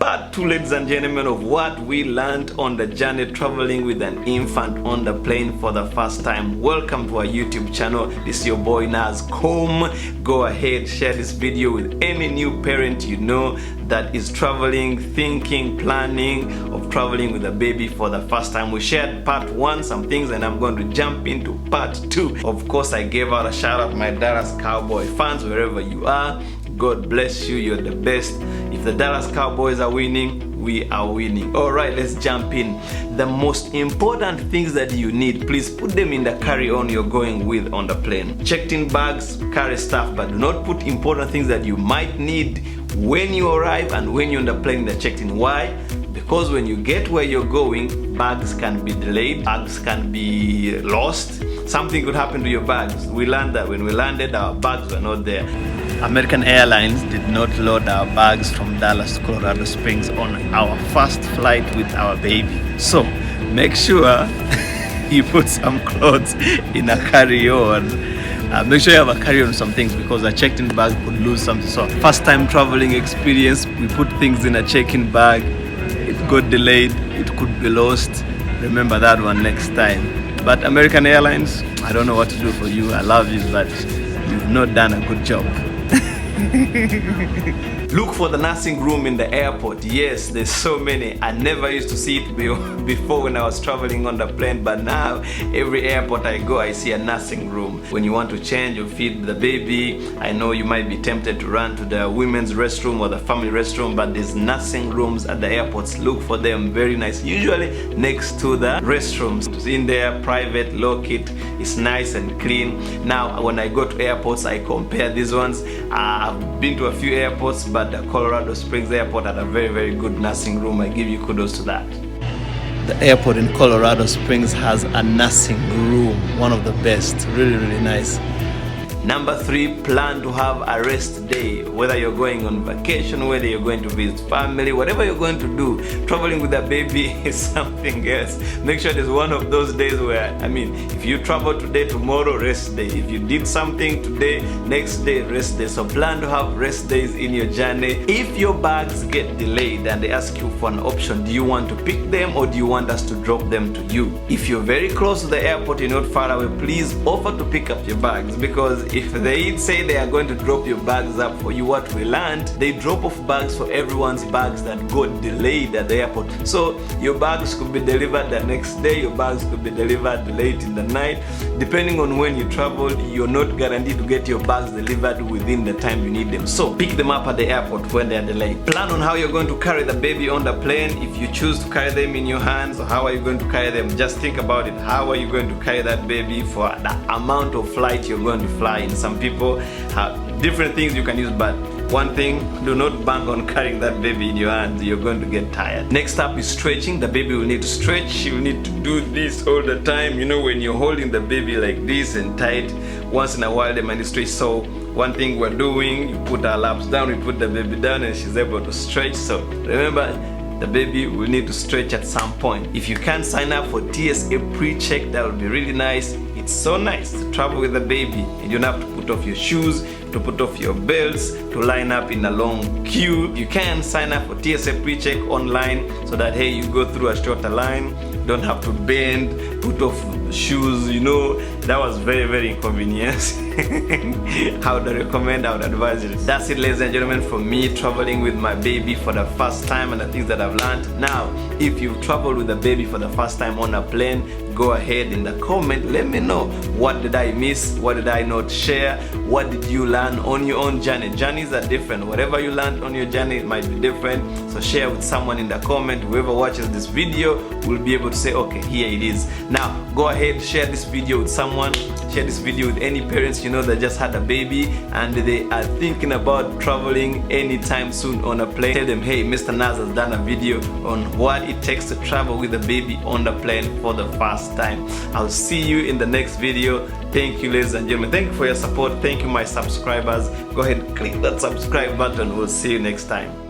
part 2, ladies and gentlemen, of what we learned on the journey traveling with an infant on the plane for the first time. Welcome to our YouTube channel. This is your boy Naz Comb. Go ahead, share this video with any new parent you know that is traveling, thinking, planning of traveling with a baby for the first time. We shared part 1, some things, and I'm going to jump into part 2. Of course, I gave out a shout out to my Dallas Cowboy fans wherever you are. God bless you, you're the best. If the Dallas Cowboys are winning, we are winning. Alright, let's jump in. The most important things that you need, please put them in the carry-on you're going with on the plane. Checked in bags, carry stuff, but do not put important things that you might need when you arrive and when you're on the plane in the checked in. Why? Because when you get where you're going, bags can be delayed, bags can be lost. Something could happen to your bags. We learned that when we landed, our bags were not there. American Airlines did not load our bags from Dallas to Colorado Springs on our first flight with our baby. So make sure you put some clothes in a carry-on. Make sure you have a carry-on some things, because a checked-in bag could lose something. So first time traveling experience, we put things in a check-in bag. It got delayed, it could be lost. Remember that one next time. But American Airlines, I don't know what to do for you. I love you, but you've not done a good job. Look for the nursing room in the airport. Yes, there's so many. I never used to see it before when I was traveling on the plane, but now every airport I go, I see a nursing room. When you want to change or feed the baby, I know you might be tempted to run to the women's restroom or the family restroom, but there's nursing rooms at the airports. Look for them, very nice, usually next to the restrooms. It's in there, private, low-key, it's nice and clean. Now when I go to airports, I compare these ones. I've been to a few airports, but the Colorado Springs airport had a very good nursing room. I give you kudos to that. The airport in Colorado Springs has a nursing room, one of the best, really nice. Number 3, plan to have a rest day. Whether you're going on vacation, whether you're going to visit family, whatever you're going to do, traveling with a baby is something else. Make sure there's one of those days where, if you travel today, tomorrow, rest day. If you did something today, next day, rest day. So plan to have rest days in your journey. If your bags get delayed and they ask you for an option, do you want to pick them or do you want us to drop them to you? If you're very close to the airport, you're not far away, please offer to pick up your bags, because if they say they are going to drop your bags up for you, what we learned, they drop off bags for everyone's bags that got delayed at the airport. So your bags could be delivered the next day, your bags could be delivered late in the night. Depending on when you traveled, you're not guaranteed to get your bags delivered within the time you need them. So pick them up at the airport when they are delayed. Plan on how you're going to carry the baby on the plane. If you choose to carry them in your hands, or how are you going to carry them, just think about it. How are you going to carry that baby for the amount of flight you're going to fly in? Some people have different things you can use, but one thing, do not bank on carrying that baby in your hands. You're going to get tired. Next up is stretching. The baby will need to stretch. She will need to do this all the time. When you're holding the baby like this and tight, once in a while they might stretch. So one thing we're doing, you put our laps down, we put the baby down, and she's able to stretch. So remember, the baby will need to stretch at some point. If you can sign up for TSA pre-check, that would be really nice. It's so nice to travel with a baby. You don't have to put off your shoes, to put off your belts, to line up in a long queue. You can sign up for TSA pre-check online, so that hey, you go through a shorter line, don't have to bend, put off shoes. That was very inconvenient. I would recommend, I would advise it. That's it, ladies and gentlemen, from me traveling with my baby for the first time and the things that I've learned. Now, if you've traveled with a baby for the first time on a plane, go ahead in the comment, let me know, what did I miss, what did I not share, what did you learn on your own journey. Journeys are different. Whatever you learned on your journey, it might be different. So share with someone in the comment. Whoever watches this video will be able to say, okay, here it is. Now go ahead, share this video with someone. Share this video with any parents you know that just had a baby and they are thinking about traveling anytime soon on a plane. Tell them, hey, Mr. Naz has done a video on what it takes to travel with a baby on the plane for the first time. I'll see you in the next video. Thank you, ladies and gentlemen. Thank you for your support. Thank you, my subscribers. Go ahead, click that subscribe button. We'll see you next time.